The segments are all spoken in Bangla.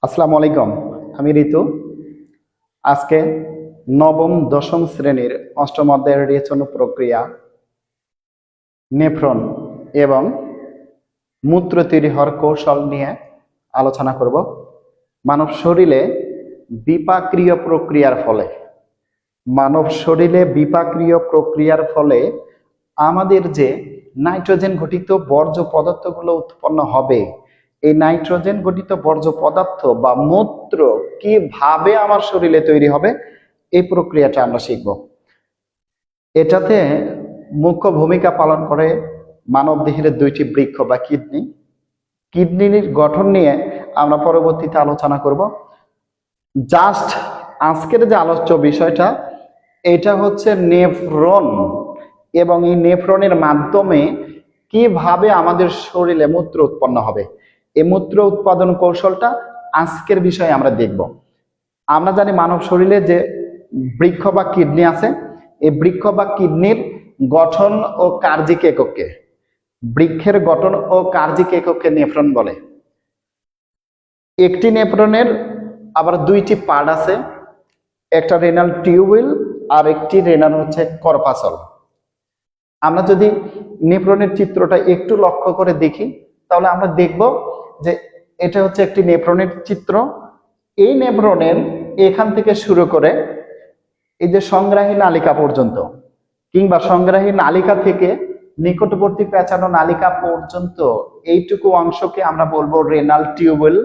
আসসালামু আলাইকুম। আমি ঋতু। আজকে নবম দশম শ্রেণীর অষ্টম অধ্যায়ের রেচন প্রক্রিয়া, নেফ্রন এবং মূত্র তৈরি হওয়ার কৌশল নিয়ে আলোচনা করব। মানব শরীরে বিপাকীয় প্রক্রিয়ার ফলে আমাদের যে নাইট্রোজেন ঘটিত বর্জ্য পদার্থগুলো উৎপন্ন হবে, এই নাইট্রোজেন ঘটিত বর্জ্য পদার্থ বা মূত্র কিভাবে আমার শরীরে তৈরি হবে, এই প্রক্রিয়াটা আমরা শিখব। এটাতে মুখ্য ভূমিকা পালন করে মানব দেহের দুইটি বৃক্ষ বা কিডনির গঠন নিয়ে আমরা পরবর্তীতে আলোচনা করব। জাস্ট আজকের যে আলোচ্য বিষয়টা, এটা হচ্ছে নেফ্রন, এবং এই নেফ্রনের মাধ্যমে কিভাবে আমাদের শরীরে মূত্র উৎপন্ন হবে, এই মূত্র উৎপাদন কৌশলটা আজকের বিষয়ে আমরা দেখব। আমরা জানি মানব শরীরে যে বৃক্ষ বা কিডনি আছে, এই বৃক্ষ বা কিডনির গঠন ও কার্যিক একককে, বৃক্ষের গঠন ও কার্যিক একককে নেফ্রন বলে। একটি নেফ্রনের আবার দুইটি পার্ট আছে, একটা রেনাল টিউবুল আর একটি রেনাল হচ্ছে কর্পাসল। আমরা যদি নেফ্রনের চিত্রটা একটু লক্ষ্য করে দেখি, তাহলে আমরা দেখব যে এটা হচ্ছে একটি নেফ্রনের চিত্র। এই নেফ্রনের এখান থেকে শুরু করে এই যে সংগ্রাহী নালিকা পর্যন্ত, কিংবা সংগ্রাহী নালিকা থেকে নিকটবর্তী পেঁচানো নালিকা পর্যন্ত, এইটুকু অংশকে আমরা বলবো রেনাল টিউবুল।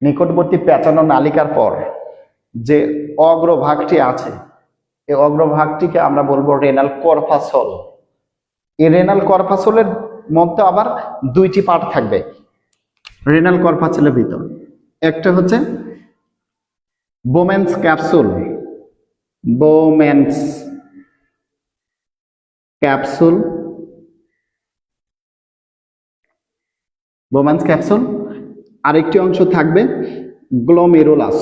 নিকটবর্তী পেঁচানো নালিকার পর যে অগ্রভাগটি আছে, এই অগ্রভাগটিকে আমরা বলবো রেনাল কর্পাসল। এই রেনাল কর্পাসলের মধ্যে আবার দুইটি পার্ট থাকবে রেনাল কর্পাসলের ভিতর। একটা হচ্ছে Bowman's capsule, Bowman's capsule, Bowman's capsule. আরেকটি অংশ থাকবে গ্লোমেরুলাস,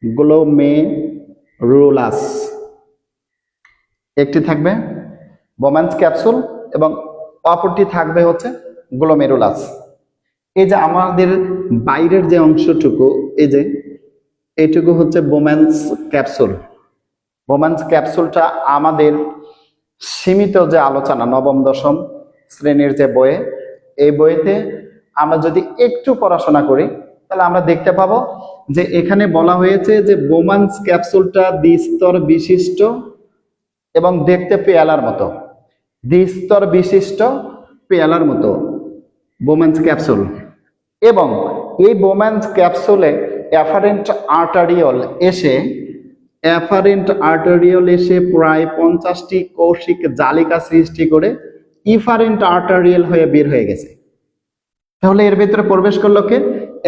গ্লোমেরুলাস। একটি থাকবে বোম্যান্স ক্যাপসুল এবং অপরটি থাকবে হচ্ছে গ্লোমেরুলাস। এই যে আমাদের বাইরের যে অংশটুকু, এই যে এইটুকু হচ্ছে বোম্যান্স ক্যাপসুল। বোম্যান্স ক্যাপসুলটা আমাদের সীমিত যে আলোচনা নবম দশম শ্রেণীর যে বইয়ে, এই বইতে আমরা যদি একটু পড়াশোনা করি, তাহলে আমরা দেখতে পাবো যে এখানে বলা হয়েছে যে বোম্যান্স ক্যাপসুলটা দ্বিস্তর বিশিষ্ট এবং দেখতে পেয়ালার মতো, দ্বিস্তর বিশিষ্ট পেয়ালার মতো বোম্যান্স ক্যাপসুল। এবং এই বোম্যান্স ক্যাপসুলে অ্যাফারেন্ট আর্টারিয়ল এসে প্রায় 50টি কৌশিক জালিকা সৃষ্টি করে ইফারেন্ট আর্টারিয়ল হয়ে বের হয়ে গেছে। তাহলে এর ভিতরে প্রবেশ করলো কে?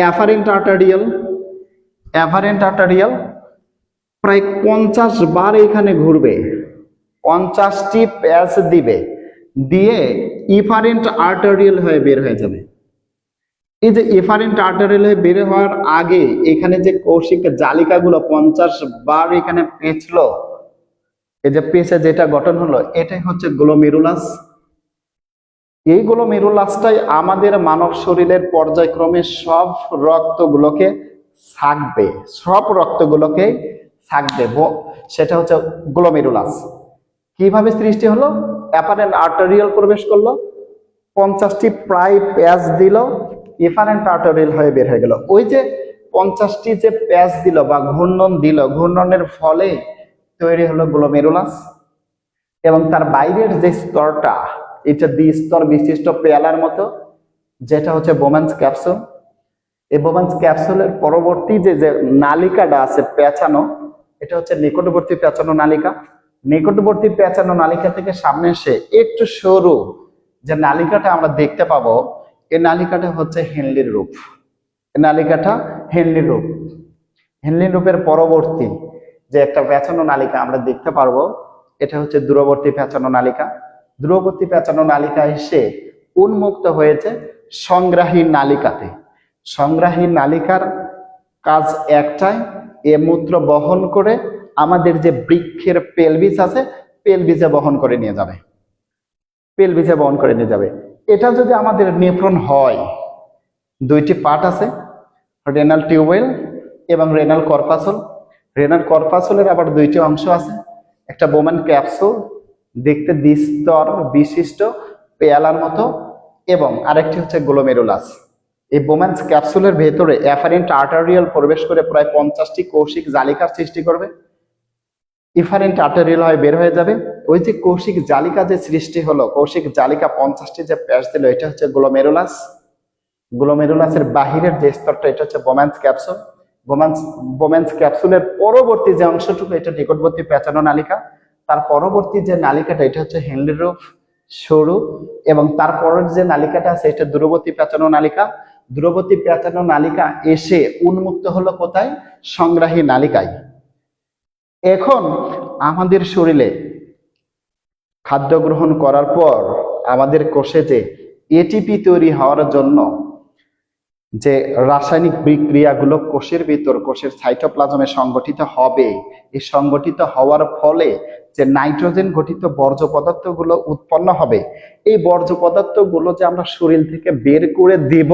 অ্যাফারেন্ট আর্টারিয়ল প্রায় 50 বার এখানে ঘুরবে, 50টি প্যাচ দিবে, দিয়ে ইফারেন্ট আর্টারিয়ল হয়ে বের হয়ে যাবে। এই যে ইফারেন্ট আর্টারিয়ল হয়ে বের হওয়ার আগে এখানে যে কৌশিক জালিকাগুলো 50 বার এখানে পেঁচলো, এই যে পেঁচে যেটা গঠন হলো, এটাই হচ্ছে গ্লোমেরুলাস। এই গ্লোমেরুলাসটাই আমাদের মানব শরীরের পর্যায়ক্রমে সব রক্তগুলোকে ছাকবে, সেটা হচ্ছে গ্লোমেরুলাস। কিভাবে সৃষ্টি হলো? অ্যাপারেন্ট আর্টারিয়াল প্রবেশ করলো, 50টি প্রায় প্যাচ দিল, ইফারেন্ট আর্টারিয়াল হয়ে বের হয়ে গেল। ওই যে 50টি যে প্যাচ দিল বা ঘূর্ণন দিল, ঘূর্ণনের ফলে তৈরি হলো গ্লোমেরুলাস। এবং তার বাইরের যে স্তরটা, এটা দ্বিস্তর বিশিষ্ট পেয়ালার মতো, যেটা হচ্ছে বোম্যান্স ক্যাপসুল। এই বোম্যান্স ক্যাপসুলের পরবর্তী যে নালিকাটা আছে পেঁচানো, এটা হচ্ছে নিকটবর্তী পেঁচানো নালিকা। নিকটবর্তী পেঁচানো নালিকা থেকে সামনে এসে একটু সরু যে নালিকাটা আমরা দেখতে পাবো, এই নালিকাটা হচ্ছে হেনলির রূপ। হেনলি রূপের পরবর্তী যে একটা পেঁচানো নালিকা আমরা দেখতে পারবো, এটা হচ্ছে দূরবর্তী পেঁচানো নালিকা। দূরবর্তী পেঁচানো নালিকা এসে উন্মুক্ত হয়েছে সংগ্রাহী নালিকাতে। সংগ্রাহী নালিকার কাজ একটাই, এ মূত্র বহন করে আমাদের যে বৃক্ষের পেলভিস আছে, পেলভিসে বহন করে নিয়ে যাবে। এটা যদি আমাদের নেফ্রন হয়, দুইটি পার্ট আছে, রেনাল টিউবওয়েল এবং রেনাল কর্পাসল। রেনাল কর্পাসলের আবার দুইটি অংশ আছে, একটা বোম্যান ক্যাপসুল দেখতে দ্বিস্তর বিশিষ্ট পেয়ালার মতো, এবং আরেকটি হচ্ছে গ্লোমেরুলাস। এই বোম্যান্স ক্যাপসুলের ভেতরে এফারেন্ট আর্টারিয়াল প্রবেশ করে প্রায় 50টি কৌশিক জালিকার সৃষ্টি করবে। ইফারেন্ট আর্টারিয়াল হয়ে বের হয়ে যাবে। ওই যে কৌশিক জালিকা যে সৃষ্টি হলো, কৌশিক জালিকা 50টি যে প্যাচ দিল, এটা হচ্ছে গ্লোমেরুলাস। গ্লোমেরুলাসের বাহিরের যে স্তরটা এটা হচ্ছে বোম্যান্স ক্যাপসুল। বোম্যান্স ক্যাপসুলের পরবর্তী যে অংশটুকু এটা নিকটবর্তী পেঁচানো নালিকা। তার পরবর্তী যে নালিকাটা এটা হচ্ছে হেনলি রুফ, সরু, এবং তারপরের যে নালিকাটা আছে এটা দূরবর্তী পেঁচানো নালিকা। দূরবর্তী পেঁচানো নালিকা এসে উন্মুক্ত হলো কোথায়? সংগ্রাহী নালিকায়। এখন আমাদের শরীরে খাদ্য গ্রহণ করার পর আমাদের কোষে যে এটিপি তৈরি হওয়ার জন্য যে রাসায়নিক বিক্রিয়াগুলো কোষের ভিতর, কোষের সাইটোপ্লাজমে সংগঠিত হবে, এই সংগঠিত হওয়ার ফলে যে নাইট্রোজেন গঠিত বর্জ্য পদার্থগুলো উৎপন্ন হবে, এই বর্জ্য পদার্থগুলো যে আমরা শরীর থেকে বের করে দেব,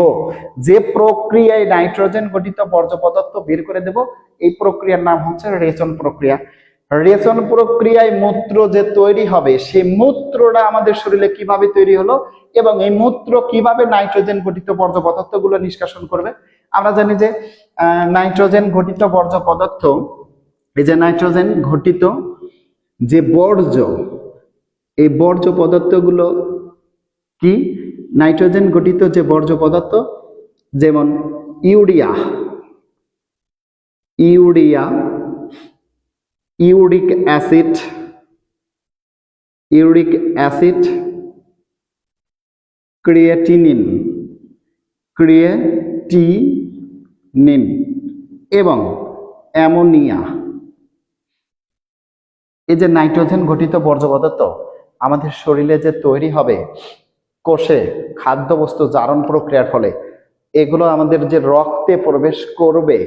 যে প্রক্রিয়ায় নাইট্রোজেন গঠিত বর্জ্য পদার্থ বের করে দেব, এই প্রক্রিয়ার নাম হচ্ছে রেচন প্রক্রিয়া। রেচন প্রক্রিয়ায় মূত্র যে তৈরি হবে, সেই মূত্রটা আমাদের শরীরে কিভাবে তৈরি হলো এবং এই মূত্র কিভাবে নাইট্রোজেন গঠিত বর্জ্য পদার্থগুলো নিষ্কাশন করবে। আমরা জানি যে নাইট্রোজেন গঠিত বর্জ্য পদার্থ, এই যে নাইট্রোজেন ঘটিত যে বর্জ্য, এই বর্জ্য পদার্থগুলো কি? নাইট্রোজেন গঠিত যে বর্জ্য পদার্থ, যেমন ইউরিয়া, ইউরিক অ্যাসিড, ক্রিয়েটিনিন এবং অ্যামোনিয়া। এই যে নাইট্রোজেন ঘটিত বর্জ্য পদার্থ আমাদের শরীরে যে তৈরি হবে কোষে খাদ্যবস্তু জারণ প্রক্রিয়ার ফলে, এগুলো আমাদের যে রক্তে প্রবেশ করবে,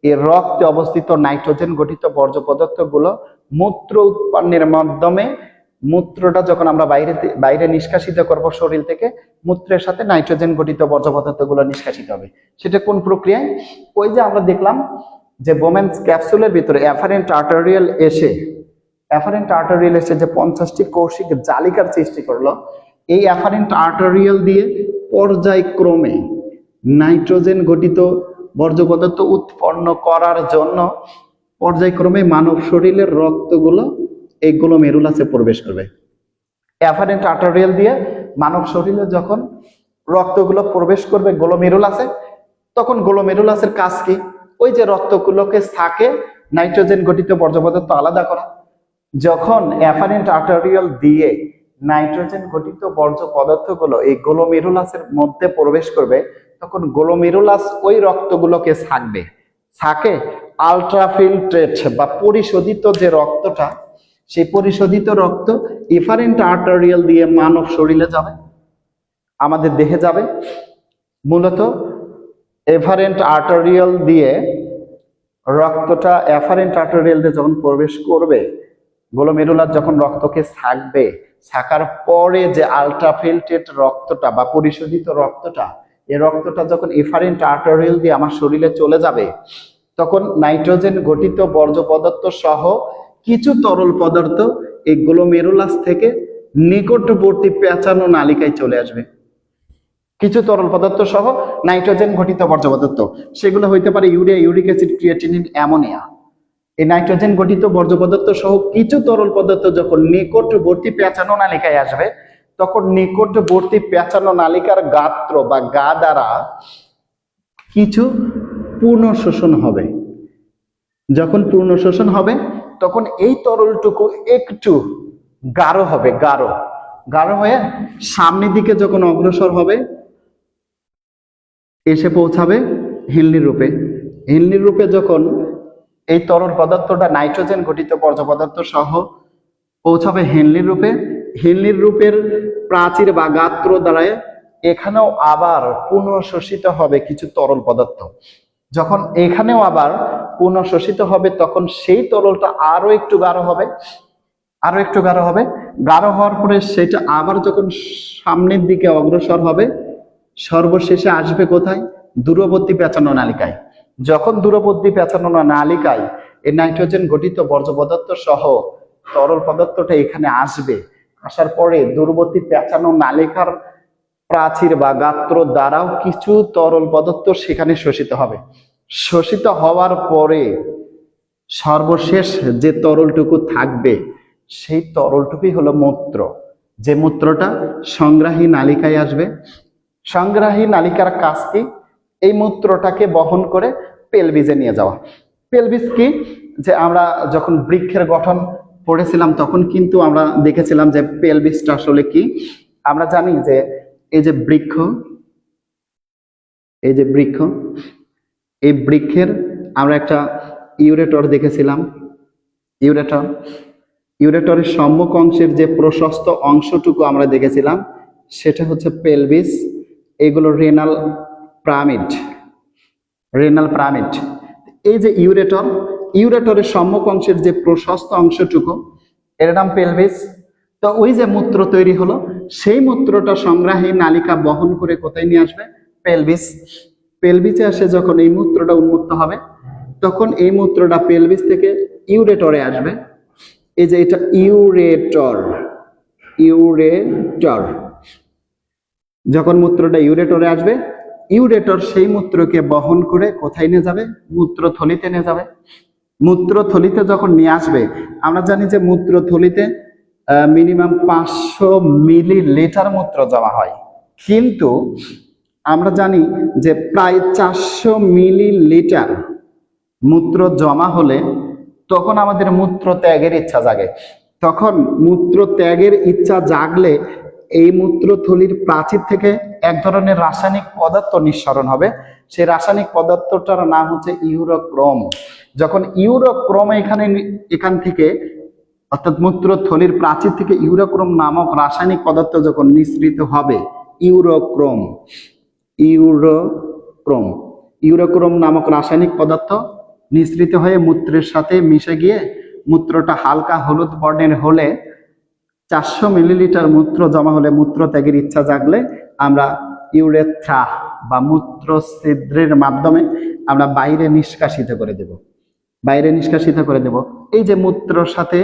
এই রক্তে অবস্থিত নাইট্রোজেন গঠিত বর্জ্য পদার্থগুলো মূত্র উৎপন্নের মাধ্যমে, মূত্রটা যখন আমরা বাইরে নিষ্কাশিত করব শরীর থেকে, মূত্রের সাথে নাইট্রোজেন গঠিত বর্জ্য পদার্থগুলো নিষ্কাশিত হবে। সেটা কোন প্রক্রিয়ায়? ওই যে আমরা দেখলাম যে বোম্যান্স ক্যাপসুলের ভিতরে এফারেন্ট আর্টারিয়াল এসে যে 50টি কৌশিক জালিকার সৃষ্টি করলো, এই এফারেন্ট আর্টারিয়াল দিয়ে পর্যায়ক্রমে নাইট্রোজেন গঠিত বর্জ্য পদার্থ উৎপন্ন করার জন্য পর্যায়ক্রমে মানব শরীরের রক্তগুলো এই গ্লোমেরুলাসে প্রবেশ করবে। এফারেন্ট আর্টারিয়াল দিয়ে মানব শরীরে যখন রক্তগুলো প্রবেশ করবে গ্লোমেরুলাসে, তখন গ্লোমেরুলাসের কাজ কি? ওই যে রক্তগুলোকে থাকে নাইট্রোজেন গঠিত বর্জ্য পদার্থ আলাদা করা। যখন এফারেন্ট আর্টারিয়াল দিয়ে নাইট্রোজেন গঠিত বর্জ্য পদার্থগুলো এই গ্লোমেরুলাসের মধ্যে প্রবেশ করবে, তখন গ্লোমেরুলাস ওই রক্তগুলোকে ছাকে আলট্রাফিল্ট্রেট বা পরিশোধিত যে রক্তটা, সেই পরিশোধিত রক্ত এফারেন্ট আর্টারিয়াল দিয়ে মানব শরীরে যাবে, আমাদের দেহে যাবে। মূলত এফারেন্ট আর্টারিয়াল দিয়ে রক্তটা এফারেন্ট আর্টারিয়াল দিয়ে যখন প্রবেশ করবে, গ্লোমেরুলাস যখন রক্তকে ছাকার পরে যে আলট্রাফিল্ট্রেট রক্তটা বা পরিশোধিত রক্তটা, এই রক্তটা যখন এফারেন্ট আর্টারিয়াল দিয়ে আমার শরীরে চলে যাবে, তখন নাইট্রোজেন গঠিত বর্জ্য পদার্থ সহ কিছু তরল পদার্থ এই গ্লোমেরুলাস থেকে নিকটবর্তী পেঁচানো নালিকায় চলে আসবে। কিছু তরল পদার্থ সহ নাইট্রোজেন ঘটিত বর্জ্য পদার্থ, সেগুলো হইতে পারে urea, uric acid, creatinine, ammonia. এই নাইট্রোজেন গঠিত বর্জ্য পদার্থ সহ কিছু তরল পদার্থ যখন নিকটবর্তী পেঁচানো নালিকায় আসবে, তখন নিকটবর্তী পেঁচানো নালিকার গাত্র বা গা দ্বারা কিছু পূর্ণ শোষণ হবে। যখন পূর্ণ শোষণ হবে, তখন এই তরলটুকু একটু গাঢ় হবে, গাঢ় হয়ে সামনের দিকে যখন অগ্রসর হবে, এসে পৌঁছাবে হেনলির রূপে। যখন এই তরল পদার্থটা নাইট্রোজেন গঠিত বর্জ্য পদার্থ সহ পৌঁছাবে হেনলির রূপের প্রাচীর বা গাত্র দ্বারায় এখানেও আবার পুনঃশোষিত হবে কিছু তরল পদার্থ। যখন এখানেও আবার পুনঃশোষিত হবে, তখন সেই তরলটা আরো একটু গাঢ় হবে। গাঢ় হওয়ার পরে সেটা আবার যখন সামনের দিকে অগ্রসর হবে, সর্বশেষে আসবে কোথায়? দূরবর্তী পেঁচানো নালিকায়। যখন দূরবর্তী পেঁচানো নালিকায় এই নাইট্রোজেন গঠিত বর্জ্য পদার্থ সহ তরল পদার্থটা এখানে আসবে, আসার পরে দূরবর্তী পেঁচানো নালিকার প্রাচীর বা গাত্র দ্বারাও কিছু তরল পদার্থ সেখানে শোষিত হবে। শোষিত হওয়ার পরে সর্বশেষ যে তরলটুকু থাকবে সেই তরলটুকুই হলো মূত্র, যে মূত্রটা সংগ্রাহী নালিকায় আসবে। সংগ্রাহী নালিকার কাজ কি? এই মূত্রটাকে বহন করে পেলভিসে নিয়ে যাওয়া। পেলভিস কি? যে আমরা যখন বৃক্ষের গঠন পড়েছিলাম তখন কিন্তু আমরা দেখেছিলাম যে পেলভিসটা আসলে কি। আমরা জানি যে এই যে বৃক্ষ, এই বৃক্ষের আমরা একটা ইউরেটর দেখেছিলাম। ইউরেটরের সম্মুখ অংশের যে প্রশস্ত অংশটুকু আমরা দেখেছিলাম সেটা হচ্ছে পেলভিস। এগুলো রেনাল প্রামিড। এই যে ইউরেটরের সম্মুখ অংশের যে প্রশস্ত অংশটুকু এর নাম পেলভিস। তো ওই যে মূত্র তৈরি হলো সেই মূত্রটা সংগ্রাহী নালিকা বহন করে কোথায় নিয়ে আসবে? পেলভিসে আসে। যখন এই মূত্রটা উন্মুক্ত হবে তখন এই মূত্রটা পেলভিস থেকে ইউরেটরে আসবে। এই যে এটা ইউরেটর। যখন মূত্রটা ইউরেটরে আসবে, ইউরেটর সেই মূত্রকে বহন করে কোথায় নিয়ে যাবে? মূত্রথলিতে নিয়ে যাবে। মূত্রথলিতে যখন নিয়ে আসবে, আমরা জানি যে মূত্রথলিতে মিনিমাম 500 মিলিলিটার মূত্র জমা হয়, কিন্তু আমরা জানি যে প্রায় 400 মিলিলিটার মূত্র জমা হলে তখন আমাদের মূত্র ত্যাগের ইচ্ছা জাগে। তখন মূত্র ত্যাগের ইচ্ছা জাগলে এই মূত্রথলির প্রাচীর থেকে এক ধরনের রাসায়নিক পদার্থ নিঃসরণ হবে। সেই রাসায়নিক পদার্থটার নাম হচ্ছে ইউরোক্রোম। যখন ইউরোক্রোম এখান থেকে অর্থাৎ মূত্রথলির প্রাচীর থেকে ইউরোক্রোম নামক রাসায়নিক পদার্থ যখন নিঃসৃত হবে, ইউরোক্রোম নামক রাসায়নিক পদার্থ নিঃসৃত হয়ে মূত্রের সাথে মিশে গিয়ে মূত্রটা হালকা হলুদ বর্ণের হলে, 400 মিলিলিটার মূত্র জমা হলে মূত্র ত্যাগের ইচ্ছা জাগলে আমরা ইউরেথ্রা বা মূত্র ছিদ্রের মাধ্যমে আমরা বাইরে নিষ্কাশিত করে দেব। এই যে মূত্রর সাথে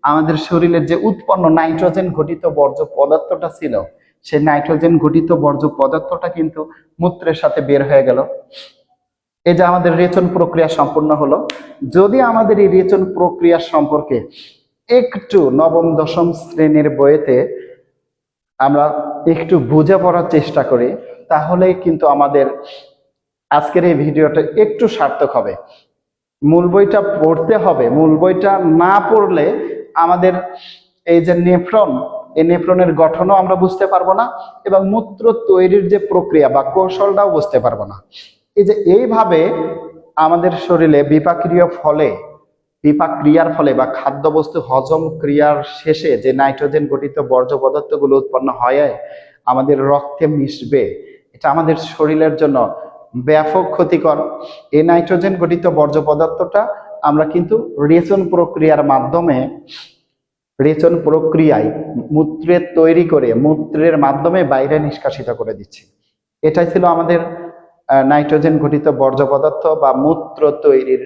আমাদের শরীরের যে উৎপন্ন নাইট্রোজেন ঘটিত বর্জ্য পদার্থটা ছিল, সেই নাইট্রোজেন ঘটিত বর্জ্য পদার্থটা কিন্তু মূত্রের সাথে বের হয়ে গেল। এই যে আমাদের রেচন প্রক্রিয়া সম্পূর্ণ হলো। যদি আমাদের এই রেচন প্রক্রিয়া সম্পর্কে একটু নবম দশম শ্রেণীর বইতে আমরা একটু বুঝে পড়ার চেষ্টা করি, তাহলে কিন্তু আমাদের আজকের এই ভিডিওটা একটু সার্থক হবে। মূল বইটা পড়তে হবে। মূল বইটা না পড়লে আমাদের এই যে নেফ্রন, এই নেফ্রনের গঠনও আমরা বুঝতে পারবো না এবং মূত্র তৈরির যে প্রক্রিয়া বা কৌশলটাও বুঝতে পারবো না। এই যে এইভাবে আমাদের শরীরে বিপাক ক্রিয়ার ফলে বা খাদ্যবস্তু হজম ক্রিয়ার শেষে যে নাইট্রোজেন গঠিত বর্জ্য পদার্থগুলো উৎপন্ন হয় আমাদের রক্তে মিশবে, এটা আমাদের শরীরের জন্য ব্যাপক ক্ষতিকর। এই নাইট্রোজেন গঠিত বর্জ্য পদার্থটা আমরা কিন্তু রেচন প্রক্রিয়ায় মূত্রে তৈরি করে মূত্রের মাধ্যমে বাইরে নিষ্কাশিত করে দিচ্ছি। এটাই ছিল আমাদের নাইট্রোজেন ঘটিত বর্জ্য পদার্থ বা মূত্র তৈরির